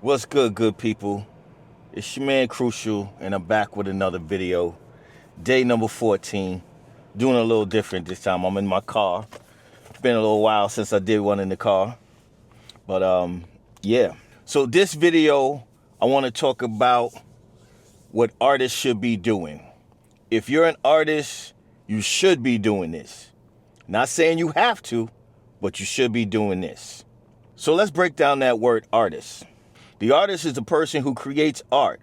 What's good people? It's your man Crucial, and I'm back with another video. Day number 14. Doing a little different this time. I'm in my car. It's been a little while since I did one in the car. But yeah. So this video, I want to talk about what artists should be doing. If you're an artist, you should be doing this. Not saying you have to, but you should be doing this. So let's break down that word artist. The artist is the person who creates art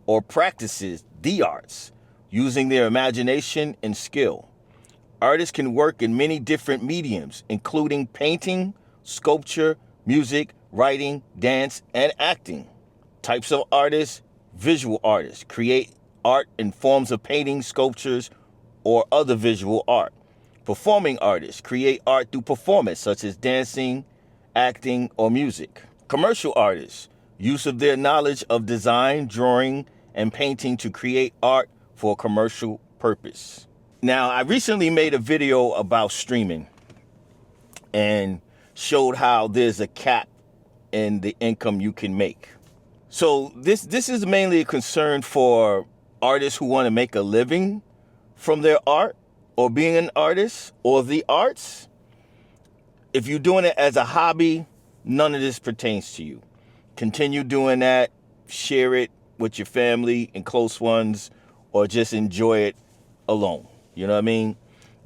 or practices the arts using their imagination and skill. Artists can work in many different mediums, including painting, sculpture, music, writing, dance, and acting. Types of artists: visual artists create art in forms of painting, sculptures, or other visual art. Performing artists create art through performance, such as dancing, acting, or music. Commercial artists use of their knowledge of design, drawing, and painting to create art for a commercial purpose. Now, I recently made a video about streaming and showed how there's a cap in the income you can make. So this is mainly a concern for artists who want to make a living from their art or being an artist or the arts. If you're doing it as a hobby, none of this pertains to you. Continue doing that, share it with your family and close ones, or just enjoy it alone. You know what I mean?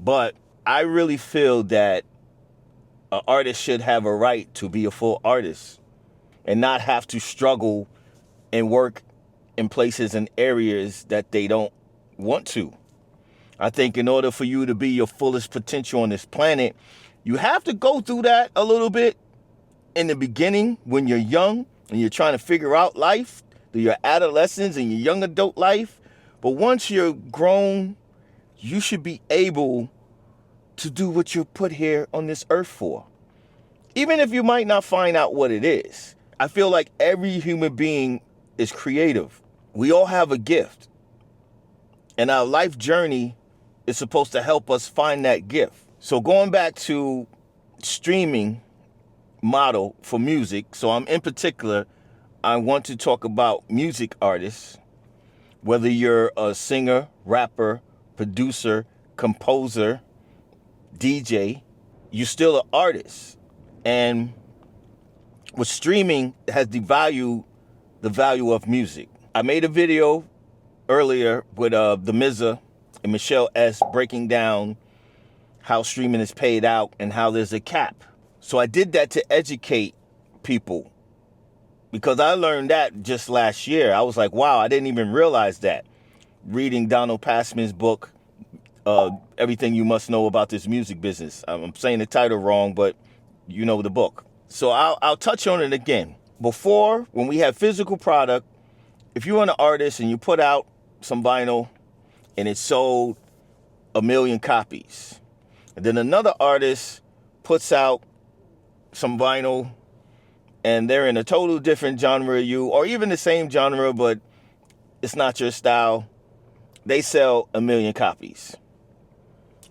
But I really feel that an artist should have a right to be a full artist and not have to struggle and work in places and areas that they don't want to. I think in order for you to be your fullest potential on this planet, you have to go through that a little bit in the beginning when you're young and you're trying to figure out life, through your adolescence and your young adult life. But once you're grown, you should be able to do what you're put here on this earth for. Even if you might not find out what it is. I feel like every human being is creative. We all have a gift. And our life journey is supposed to help us find that gift. So going back to streaming model for music, so I'm in particular, I want to talk about music artists. Whether you're a singer, rapper, producer, composer, DJ, you're still an artist. And with streaming has devalued the value of music. I made a video earlier with the Mizza and Michelle S breaking down how streaming is paid out and how there's a cap. So I did that to educate people because I learned that just last year. I was like, wow, I didn't even realize that. Reading Donald Passman's book, Everything You Must Know About This Music Business. I'm saying the title wrong, but you know the book. So I'll touch on it again. Before, when we had physical product, if you're an artist and you put out some vinyl and it sold 1 million copies, and then another artist puts out some vinyl and they're in a total different genre of you, or even the same genre, but it's not your style, they sell 1 million copies.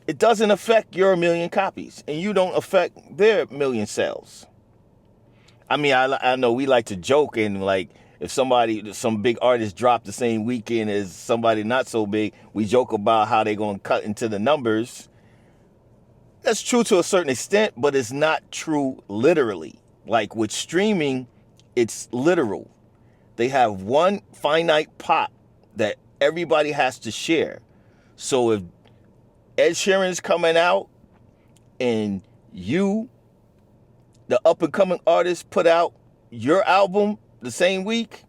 It doesn't affect your 1 million copies, and you don't affect their 1 million sales. I mean, I know we like to joke, and like if some big artist dropped the same weekend as somebody not so big, we joke about how they're going to cut into the numbers. That's true to a certain extent, but it's not true literally. Like with streaming, it's literal. They have one finite pot that everybody has to share. So if Ed Sheeran's coming out and you, the up-and-coming artist, put out your album the same week,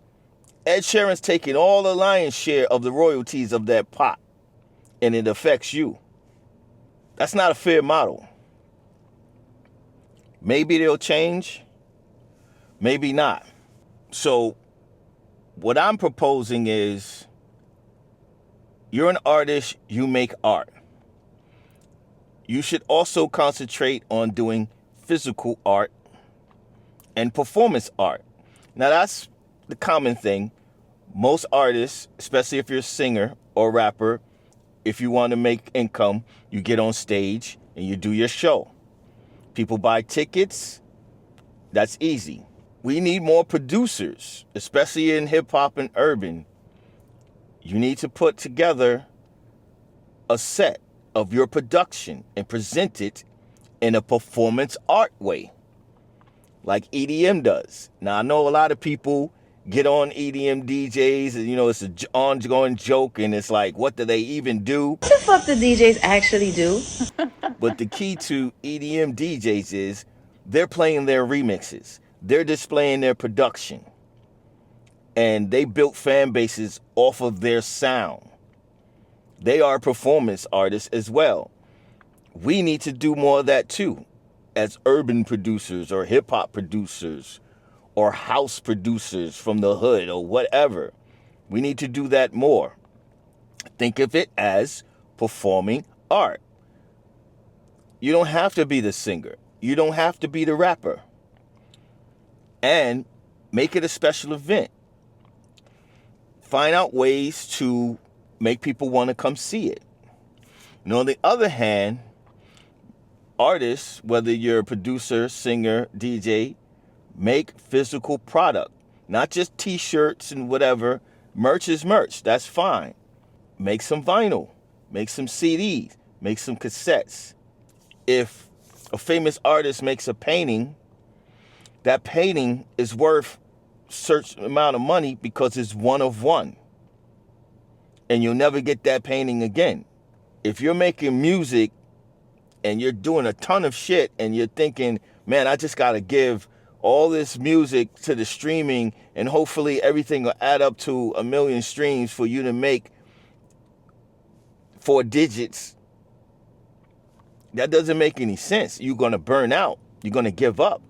Ed Sheeran's taking all the lion's share of the royalties of that pot, and it affects you. That's not a fair model. Maybe they'll change, maybe not. So what I'm proposing is, you're an artist, you make art. You should also concentrate on doing physical art and performance art. Now that's the common thing. Most artists, especially if you're a singer or rapper, if you want to make income, you get on stage and you do your show. People buy tickets. That's easy. We need more producers, especially in hip hop and urban. You need to put together a set of your production and present it in a performance art way, like EDM does. Now, I know a lot of people get on EDM DJs and, it's an ongoing joke, and it's like, what do they even do? What the fuck do DJs actually do? But the key to EDM DJs is they're playing their remixes. They're displaying their production. And they built fan bases off of their sound. They are performance artists as well. We need to do more of that too, as urban producers or hip hop producers or house producers from the hood or whatever. We need to do that more. Think of it as performing art. You don't have to be the singer. You don't have to be the rapper. And make it a special event. Find out ways to make people want to come see it. On the other hand, artists, whether you're a producer, singer, DJ, make physical product. Not just t-shirts and whatever. Merch is merch. That's fine. Make some vinyl. Make some CDs. Make some cassettes. If a famous artist makes a painting, that painting is worth a certain amount of money because it's one of one. And you'll never get that painting again. If you're making music and you're doing a ton of shit and you're thinking, man, I just got to give all this music to the streaming and hopefully everything will add up to 1 million streams for you to make 4 digits, that doesn't make any sense. You're going to burn out. You're going to give up.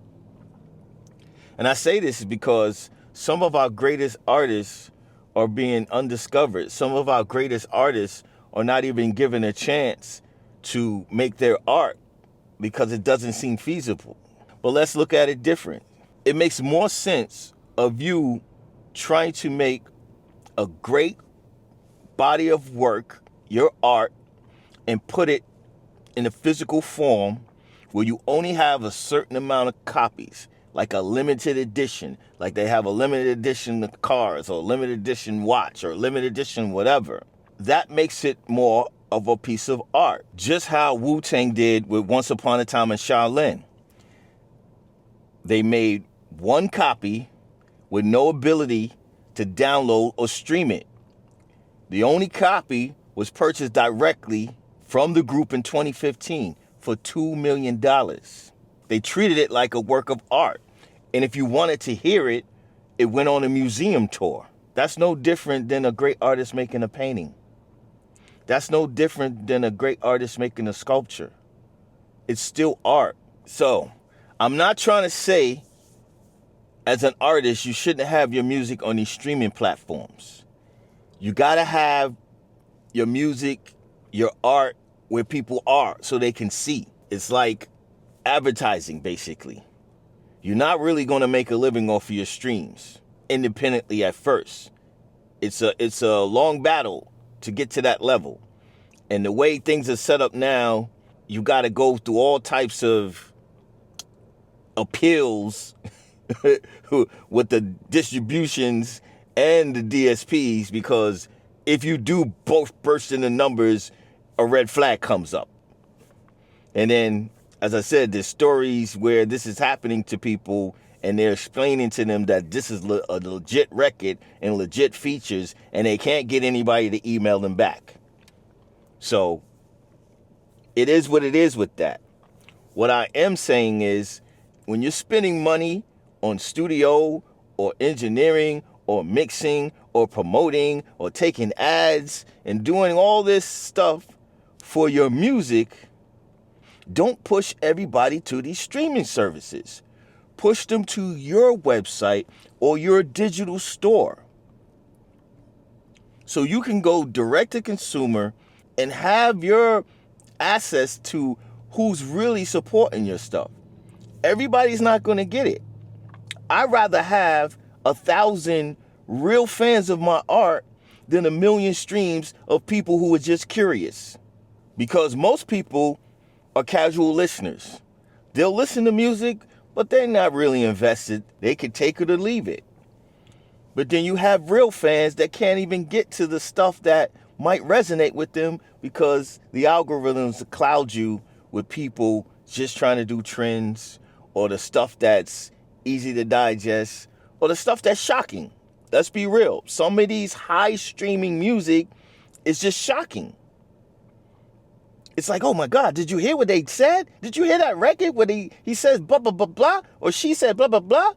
And I say this because some of our greatest artists are being undiscovered. Some of our greatest artists are not even given a chance to make their art because it doesn't seem feasible. But let's look at it different. It makes more sense of you trying to make a great body of work, your art, and put it in a physical form where you only have a certain amount of copies, like a limited edition, like they have a limited edition of cars or a limited edition watch or limited edition whatever. That makes it more of a piece of art. Just how Wu-Tang did with Once Upon a Time in Shaolin. They made one copy with no ability to download or stream it. The only copy was purchased directly from the group in 2015 for $2 million. They treated it like a work of art. And if you wanted to hear it, it went on a museum tour. That's no different than a great artist making a painting. That's no different than a great artist making a sculpture. It's still art. So, I'm not trying to say, as an artist, you shouldn't have your music on these streaming platforms. You gotta have your music, your art, where people are so they can see. It's like advertising, basically. You're not really gonna make a living off of your streams independently at first. It's a long battle to get to that level. And the way things are set up now, you gotta go through all types of appeals with the distributions and the DSPs, because if you do both burst in the numbers, a red flag comes up. And then, as I said, there's stories where this is happening to people and they're explaining to them that this is a legit record and legit features, and they can't get anybody to email them back. So it is what it is with that. What I am saying is, when you're spending money on studio or engineering or mixing or promoting or taking ads and doing all this stuff for your music, don't push everybody to these streaming services. Push them to your website or your digital store, so you can go direct to consumer and have your access to who's really supporting your stuff. Everybody's not going to get it. I'd rather have 1,000 real fans of my art than 1 million streams of people who are just curious. Because most people are casual listeners. They'll listen to music, but they're not really invested. They could take it or leave it. But then you have real fans that can't even get to the stuff that might resonate with them because the algorithms cloud you with people just trying to do trends or the stuff that's easy to digest or the stuff that's shocking. Let's be real. Some of these high streaming music is just shocking. It's like, oh my God, did you hear what they said? Did you hear that record where he says blah, blah, blah, blah, or she said blah, blah, blah?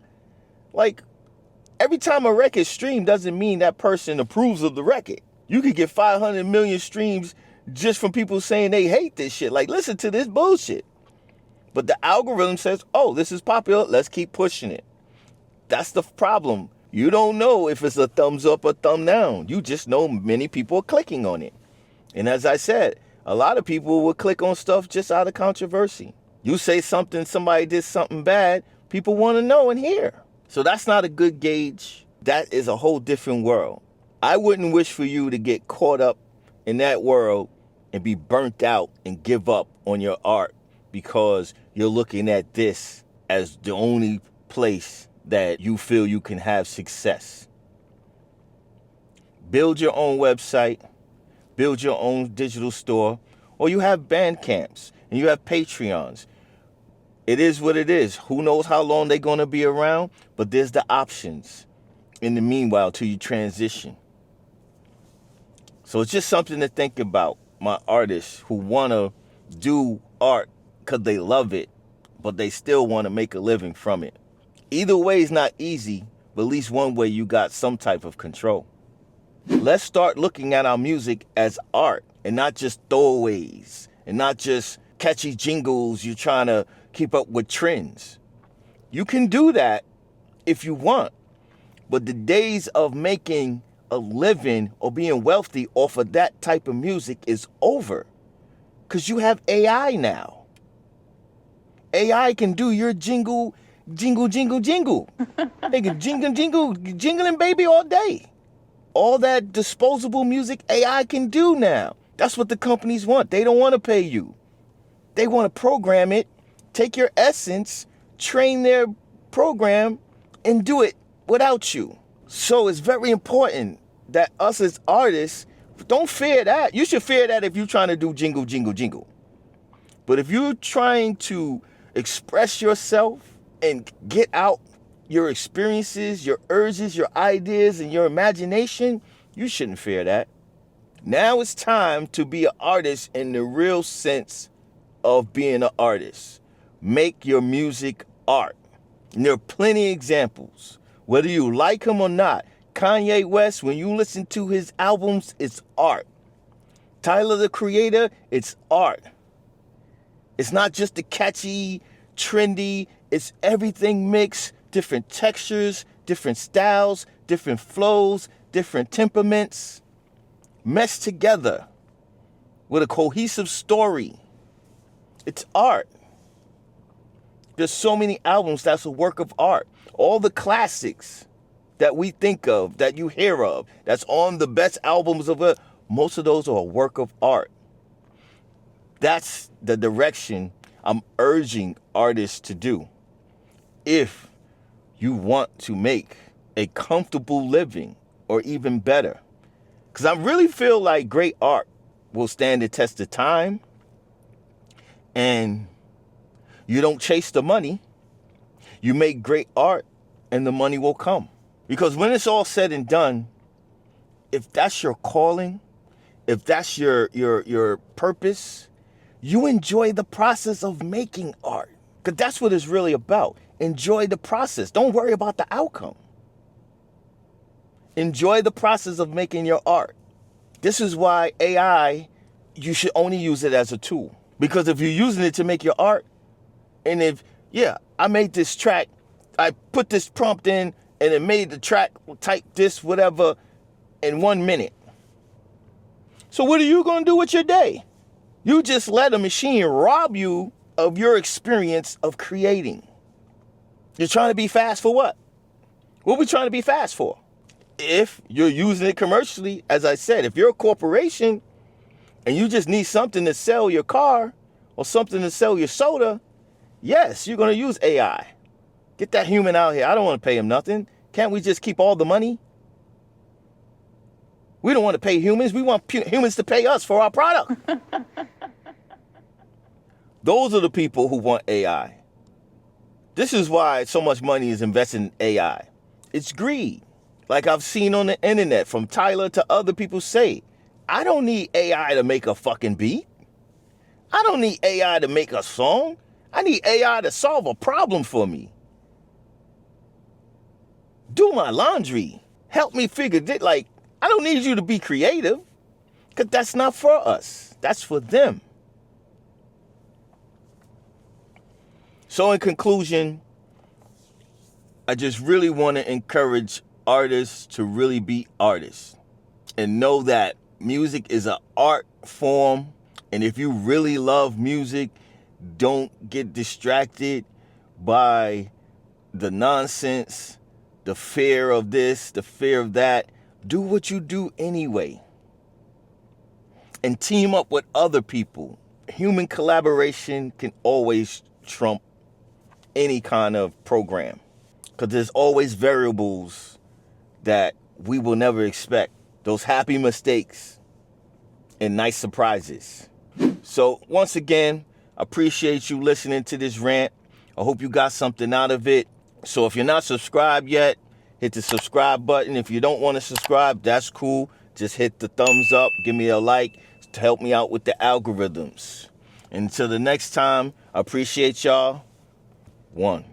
Like, every time a record streamed doesn't mean that person approves of the record. You could get 500 million streams just from people saying they hate this shit. Like, listen to this bullshit. But the algorithm says, oh, this is popular. Let's keep pushing it. That's the problem. You don't know if it's a thumbs up or thumb down. You just know many people are clicking on it. And as I said, a lot of people will click on stuff just out of controversy. You say something, somebody did something bad, people want to know and hear. So that's not a good gauge. That is a whole different world. I wouldn't wish for you to get caught up in that world and be burnt out and give up on your art because you're looking at this as the only place that you feel you can have success. Build your own website, build your own digital store, or you have band camps and you have Patreons. It is what it is. Who knows how long they're going to be around, but there's the options in the meanwhile till you transition. So it's just something to think about, my artists who want to do art because they love it, but they still want to make a living from it. Either way is not easy, but at least one way you got some type of control. Let's start looking at our music as art and not just throwaways and not just catchy jingles you're trying to keep up with trends. You can do that if you want, but the days of making a living or being wealthy off of that type of music is over because you have AI now. AI can do your jingle. They can jingling baby all day. All that disposable music AI can do now. That's what the companies want. They don't want to pay you. They want to program it, take your essence, train their program, and do it without you. So it's very important that us as artists, don't fear that. You should fear that if you're trying to do jingle. But if you're trying to express yourself and get out your experiences, your urges, your ideas, and your imagination, you shouldn't fear that. Now it's time to be an artist in the real sense of being an artist. Make your music art. And there are plenty of examples. Whether you like him or not, Kanye West, when you listen to his albums, it's art. Tyler, the Creator, it's art. It's not just the catchy, trendy, it's everything mixed, different textures, different styles, different flows, different temperaments, meshed together with a cohesive story. It's art. There's so many albums that's a work of art. All the classics that we think of, that you hear of, that's on the best albums of it, most of those are a work of art. That's the direction I'm urging artists to do. If you want to make a comfortable living or even better. Because I really feel like great art will stand the test of time and you don't chase the money. You make great art and the money will come. Because when it's all said and done, if that's your calling, if that's your purpose, you enjoy the process of making art. Because that's what it's really about. Enjoy the process. Don't worry about the outcome. Enjoy the process of making your art. This is why AI, you should only use it as a tool. Because if you're using it to make your art, and if, I made this track, I put this prompt in, and it made the track type this, whatever, in 1 minute. So what are you going to do with your day? You just let a machine rob you of your experience of creating. You're trying to be fast for what? What are we trying to be fast for? If you're using it commercially, as I said, if you're a corporation and you just need something to sell your car or something to sell your soda, yes, you're going to use AI. Get that human out here. I don't want to pay him nothing. Can't we just keep all the money? We don't want to pay humans. We want humans to pay us for our product. Those are the people who want AI. This is why so much money is invested in AI. It's greed. Like I've seen on the internet from Tyler to other people say, I don't need AI to make a fucking beat. I don't need AI to make a song. I need AI to solve a problem for me. Do my laundry. Help me figure it. Like, I don't need you to be creative, because that's not for us. That's for them. So in conclusion, I just really want to encourage artists to really be artists and know that music is an art form. And if you really love music, don't get distracted by the nonsense, the fear of this, the fear of that. Do what you do anyway. And team up with other people. Human collaboration can always trump any kind of program. Because there's always variables that we will never expect. Those happy mistakes and nice surprises. So once again, I appreciate you listening to this rant. I hope you got something out of it. So if you're not subscribed yet, hit the subscribe button. If you don't want to subscribe, that's cool. Just hit the thumbs up. Give me a like to help me out with the algorithms. Until the next time, I appreciate y'all. One.